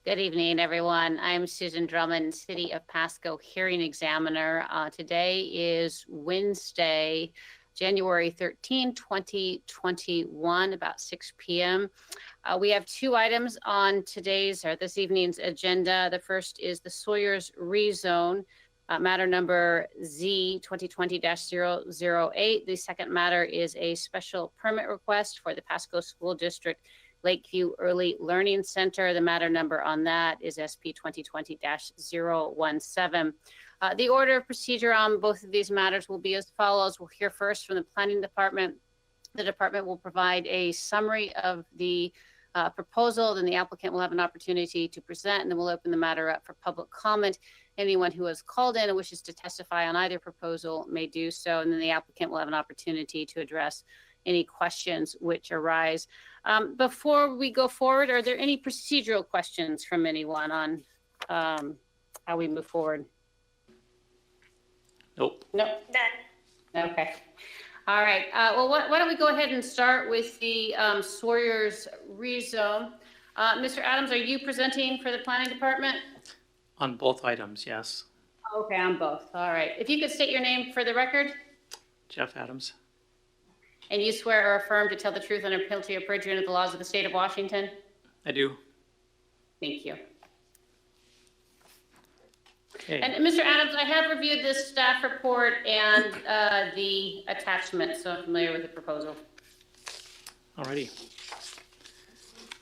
Good evening, everyone. I'm Susan Drummond, City of Pasco hearing examiner. Today is Wednesday, January 13, 2021, about 6 p.m. We have two items on this evening's agenda. The first is the Sawyer's rezone, matter number Z 2020-008. The second matter is a special permit request for the Pasco School District Lakeview Early Learning Center. The matter number on that is SP 2020-017. The order of procedure on both of these matters will be as follows. We'll hear first from the Planning Department. The department will provide a summary of the proposal, then the applicant will have an opportunity to present, and then we'll open the matter up for public comment. Anyone who has called in and wishes to testify on either proposal may do so, and then the applicant will have an opportunity to address any questions which arise. Before we go forward, are there any procedural questions from anyone on how we move forward? Nope. Nope. None. Okay. All right. Well, why don't we go ahead and start with the Sawyer's rezone. Mr. Adams, are you presenting for the planning department? On both items, yes. Okay, on both. All right. If you could state your name for the record. Jeff Adams. And you swear or affirm to tell the truth under penalty of perjury under the laws of the state of Washington? I do. Thank you. Okay. And Mr. Adams, I have reviewed this staff report and the attachment, so I'm familiar with the proposal. Alrighty.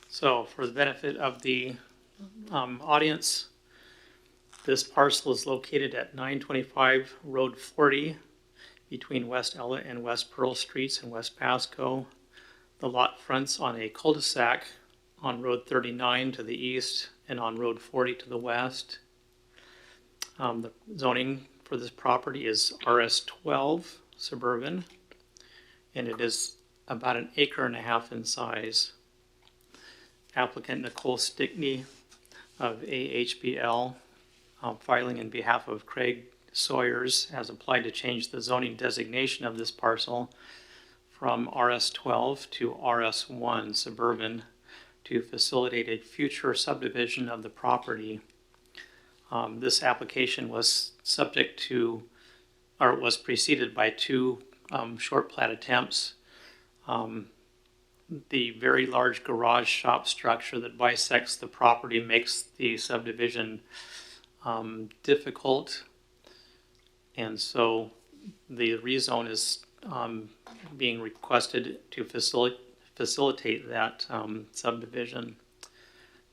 So for the benefit of the audience, this parcel is located at 925 Road 40 between West Ella and West Pearl Streets in West Pasco. The lot fronts on a cul-de-sac on Road 39 to the east and on Road 40 to the west. The zoning for this property is RS12 suburban, and it is about 1.5 acres in size. Applicant Nicole Stickney of AHBL, filing in behalf of Craig Sawyers, has applied to change the zoning designation of this parcel from RS12 to RS1 suburban to facilitate a future subdivision of the property. This application was subject to, or was preceded by two short plat attempts. The very large garage shop structure that bisects the property makes the subdivision difficult, and so the rezone is being requested to facilitate that subdivision.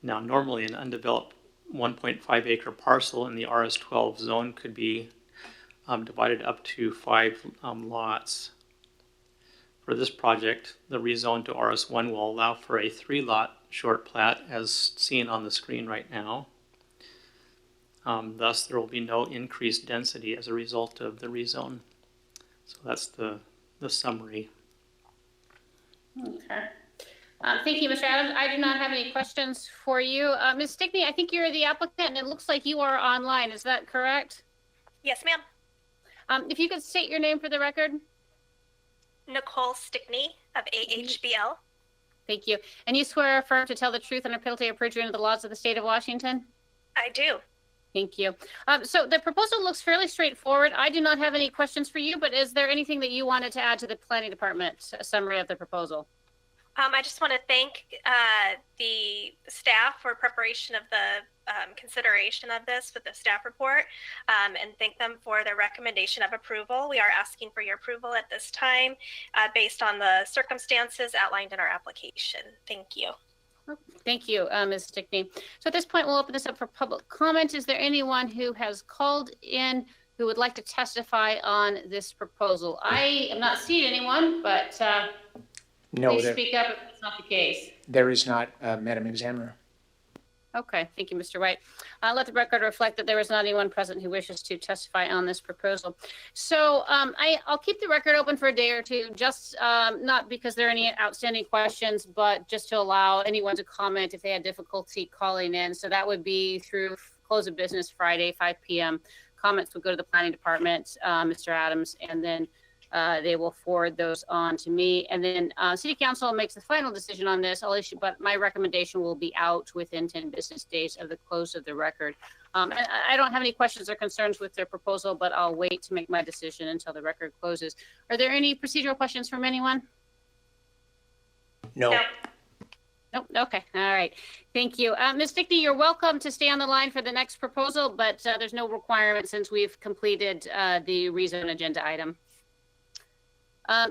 Now, normally an undeveloped 1.5 acre parcel in the RS12 zone could be divided up to 5 lots. For this project, the rezone to RS1 will allow for a 3-lot short plat as seen on the screen right now. Thus, there will be no increased density as a result of the rezone. So that's the summary. Okay. Thank you, Mr. Adams. I do not have any questions for you. Ms. Stickney, I think you're the applicant, and it looks like you are online. Is that correct? Yes, ma'am. If you could state your name for the record. Nicole Stickney of AHBL. Thank you. And you swear or affirm to tell the truth under penalty of perjury under the laws of the state of Washington? I do. Thank you. So the proposal looks fairly straightforward. I do not have any questions for you, but is there anything that you wanted to add to the planning department summary of the proposal? I just want to thank the staff for preparation of the consideration of this with the staff report, and thank them for their recommendation of approval. We are asking for your approval at this time based on the circumstances outlined in our application. Thank you. Thank you, Ms. Stickney. So at this point, we'll open this up for public comment. Is there anyone who has called in who would like to testify on this proposal? I am not seeing anyone, but no, please speak up if that's not the case. There is not, Madam Examiner. Okay, thank you, Mr. White. Let the record reflect that there is not anyone present who wishes to testify on this proposal. So I'll keep the record open for a day or two, just not because there are any outstanding questions, but just to allow anyone to comment if they had difficulty calling in. So that would be through close of business Friday, 5 p.m. Comments would go to the planning department, Mr. Adams, and then they will forward those on to me. And then City Council makes the final decision on this. I'll issue, but my recommendation will be out within 10 business days of the close of the record. I don't have any questions or concerns with their proposal, but I'll wait to make my decision until the record closes. Are there any procedural questions from anyone? No. Nope. Okay. All right. Thank you. Ms. Stickney, you're welcome to stay on the line for the next proposal, but there's no requirement since we've completed the rezone agenda item.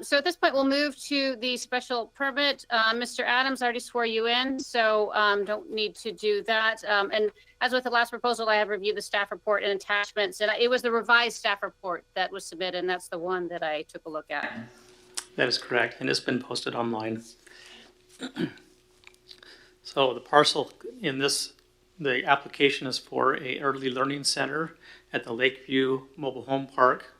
So at this point, we'll move to the special permit. Mr. Adams already swore you in, so don't need to do that. And as with the last proposal, I have reviewed the staff report and attachments, and it was the revised staff report that was submitted, and that's the one that I took a look at. That is correct, and it's been posted online. So the parcel in this, the application is for a early learning center at the Lakeview Mobile Home Park.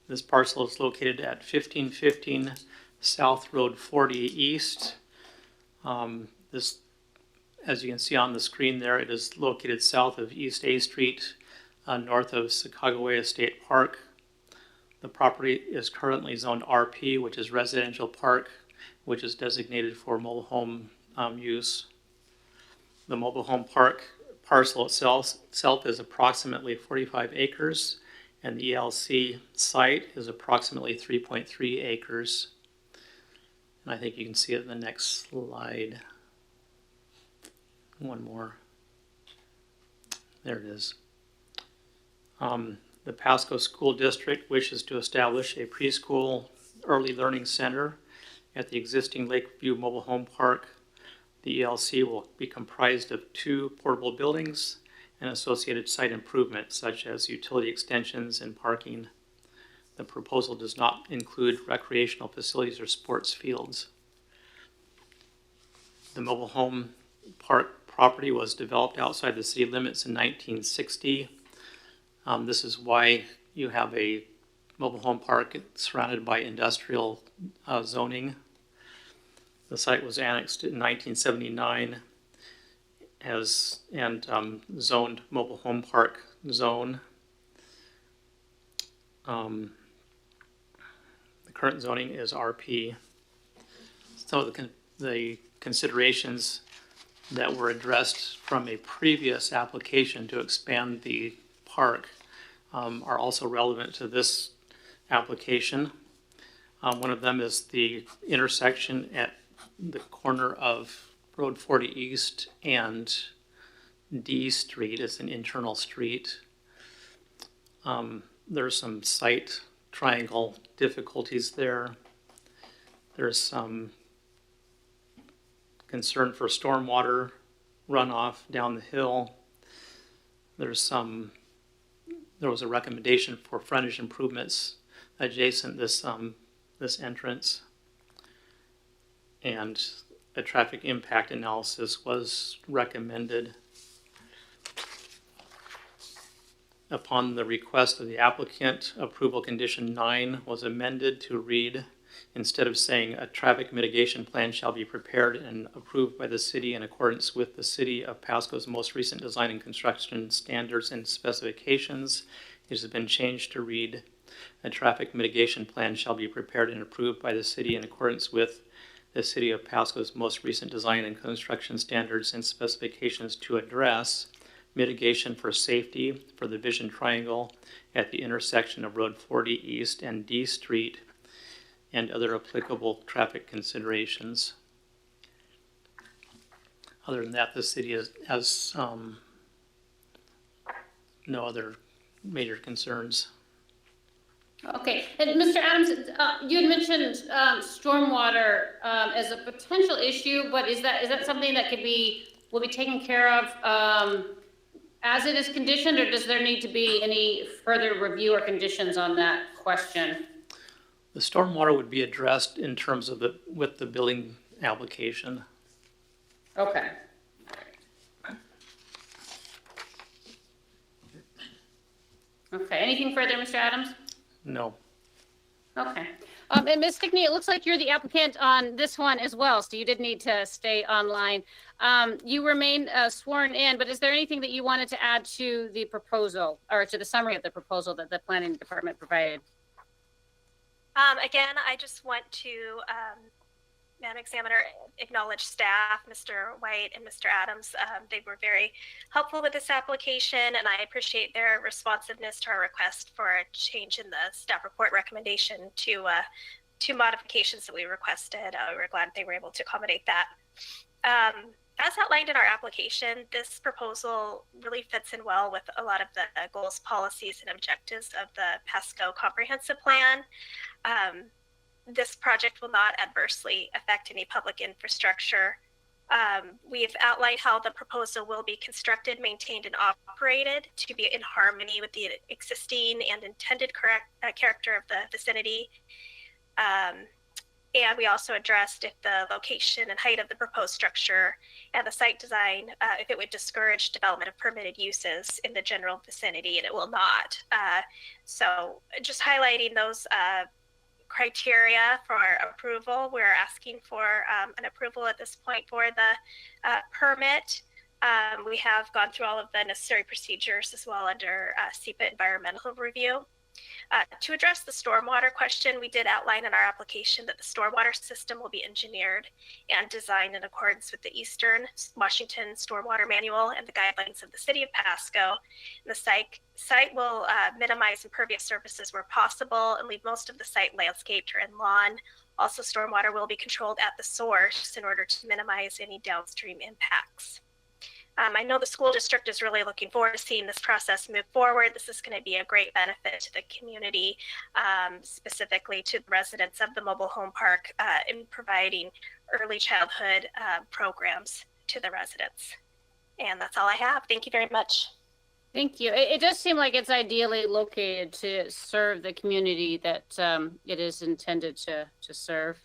This parcel is located at 1515 South Road 40 East. This, as you can see on the screen there, it is located south of East A Street, north of Sacagawea State Park. The property is currently zoned RP, which is residential park, which is designated for mobile home use. The mobile home park parcel itself is approximately 45 acres, and the ELC site is approximately 3.3 acres. And I think you can see it in the next slide. One more. There it is. The Pasco School District wishes to establish a preschool early learning center at the existing Lakeview Mobile Home Park. The ELC will be comprised of 2 portable buildings and associated site improvements such as utility extensions and parking. The proposal does not include recreational facilities or sports fields. The mobile home park property was developed outside the city limits in 1960. This is why you have a mobile home park surrounded by industrial zoning. The site was annexed in 1979 and zoned mobile home park zone. The current zoning is RP. So the considerations that were addressed from a previous application to expand the park are also relevant to this application. One of them is the intersection at the corner of Road 40 East and D Street. It's an internal street. There's some site triangle difficulties there. There's some concern for stormwater runoff down the hill. There was a recommendation for frontage improvements adjacent this entrance, and a traffic impact analysis was recommended. Upon the request of the applicant, approval condition 9 was amended to read, instead of saying a traffic mitigation plan shall be prepared and approved by the city in accordance with the City of Pasco's most recent design and construction standards and specifications, it has been changed to read, a traffic mitigation plan shall be prepared and approved by the city in accordance with the City of Pasco's most recent design and construction standards and specifications to address mitigation for safety for the vision triangle at the intersection of Road 40 East and D Street and other applicable traffic considerations. Other than that, the city has no other major concerns. Okay, and Mr. Adams, you had mentioned stormwater as a potential issue, but is that something that will be taken care of as it is conditioned, or does there need to be any further review or conditions on that question? The stormwater would be addressed in terms of with the building application. Okay. Okay, anything further, Mr. Adams? No. Okay. And Ms. Stickney, it looks like you're the applicant on this one as well, so you did need to stay online. You remain sworn in, but is there anything that you wanted to add to the proposal or to the summary of the proposal that the planning department provided? Again, I just want to, Madam Examiner, acknowledge staff, Mr. White and Mr. Adams. They were very helpful with this application, and I appreciate their responsiveness to our request for a change in the staff report recommendation to modifications that we requested. We're glad they were able to accommodate that. As outlined in our application, this proposal really fits in well with a lot of the goals, policies, and objectives of the Pasco Comprehensive Plan. This project will not adversely affect any public infrastructure. We've outlined how the proposal will be constructed, maintained, and operated to be in harmony with the existing and intended character of the vicinity. And we also addressed if the location and height of the proposed structure and the site design, if it would discourage development of permitted uses in the general vicinity, and it will not. So just highlighting those criteria for approval. We're asking for an approval at this point for the permit. We have gone through all of the necessary procedures as well under SEPA environmental review. To address the stormwater question, we did outline in our application that the stormwater system will be engineered and designed in accordance with the Eastern Washington Stormwater Manual and the guidelines of the City of Pasco. The site will minimize impervious surfaces where possible and leave most of the site landscaped or in lawn. Also, stormwater will be controlled at the source in order to minimize any downstream impacts. I know the school district is really looking forward to seeing this process move forward. This is going to be a great benefit to the community, specifically to the residents of the mobile home park in providing early childhood programs to the residents. And that's all I have. Thank you very much. Thank you. It does seem like it's ideally located to serve the community that it is intended to serve.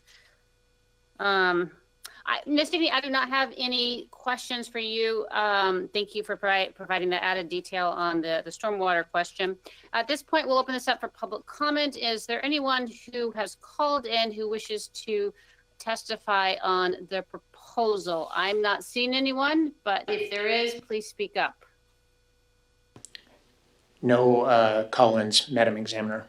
Ms. Digney, I do not have any questions for you. Thank you for providing the added detail on the stormwater question. At this point, we'll open this up for public comment. Is there anyone who has called in who wishes to testify on the proposal? I'm not seeing anyone, but if there is, please speak up. No call-ins, Madam Examiner.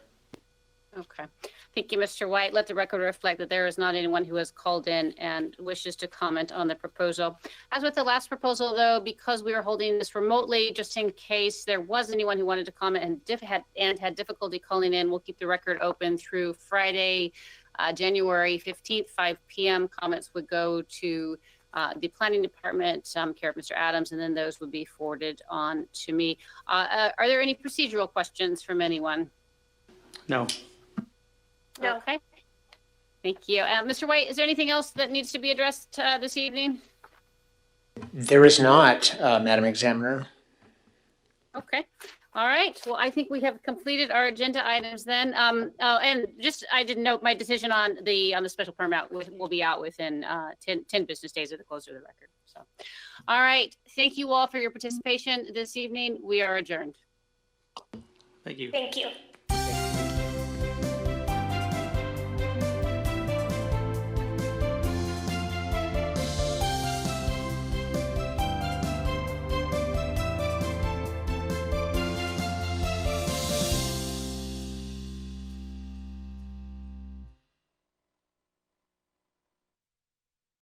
Okay. Thank you, Mr. White. Let the record reflect that there is not anyone who has called in and wishes to comment on the proposal. As with the last proposal, though, because we are holding this remotely, just in case there was anyone who wanted to comment and had difficulty calling in, we'll keep the record open through Friday, January 15th, 5 p.m. Comments would go to the planning department, care of Mr. Adams, and then those would be forwarded on to me. Are there any procedural questions from anyone? No. No. Okay. Thank you. Mr. White, is there anything else that needs to be addressed this evening? There is not, Madam Examiner. Okay. All right. Well, I think we have completed our agenda items then. And just, I didn't note my decision on the special permit will be out within 10 business days of the close of the record. So, all right. Thank you all for your participation this evening. We are adjourned. Thank you. Thank you.